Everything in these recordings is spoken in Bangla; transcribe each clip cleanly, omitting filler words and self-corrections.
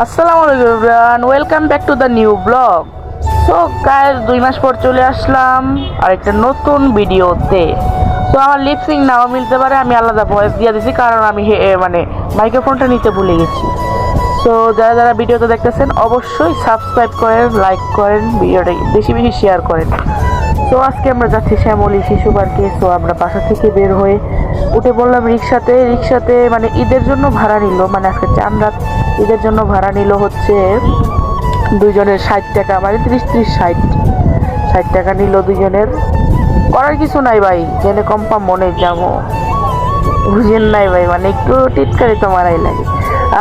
আসসালামু আলাইকুম everyone, welcome back to the new blog. So guys, 2 মাস পর চলে আসলাম আর একটা নতুন ভিডিওতে। সো আমার লিপসিং নাও মিলতে পারে, আমি আলাদা ভয়েস দিয়ে দিছি কারণ আমি মানে মাইক্রোফোনটা নিতে ভুলে গেছি। সো যারা যারা ভিডিওতে দেখতেছেন অবশ্যই সাবস্ক্রাইব করেন, লাইক করেন, ভিডিওটা বেশি বেশি শেয়ার করেন। তো আজকে আমরা যাচ্ছি শ্যামলী শিশু পার্কে। সো আমরা বাসা থেকে বের হয়ে উঠে পড়লাম রিক্সাতে মানে ঈদের জন্য ভাড়া নিল, মানে আজকে চাঁদ রাত, ঈদের জন্য ভাড়া নিল হচ্ছে দুইজনের 60 টাকা, মানে 30-30-60 টাকা নিল দুইজনের। করার কিছু নাই ভাই, জেনে কমফার্ম মনে যাবো, বুঝেন নাই ভাই, মানে একটু টিটকারি তো মারাই লাগে।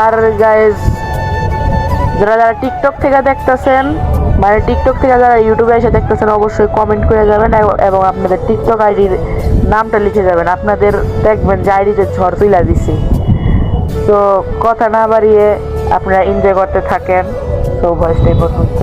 আর গাইজ, যারা যারা টিকটক থেকে দেখতেছেন, মানে টিকটক থেকে যারা ইউটিউবে এসে দেখতেছেন, অবশ্যই কমেন্ট করে যাবেন এবং আপনাদের টিকটক আইডির নামটা লিখে যাবেন। আপনাদের দেখবেন যে আইডিতে ঝড় তুলে দিছি। তো কথা না বাড়িয়ে আপনারা এনজয় করতে থাকেন। তো ভয়েসটাই পছন্দ।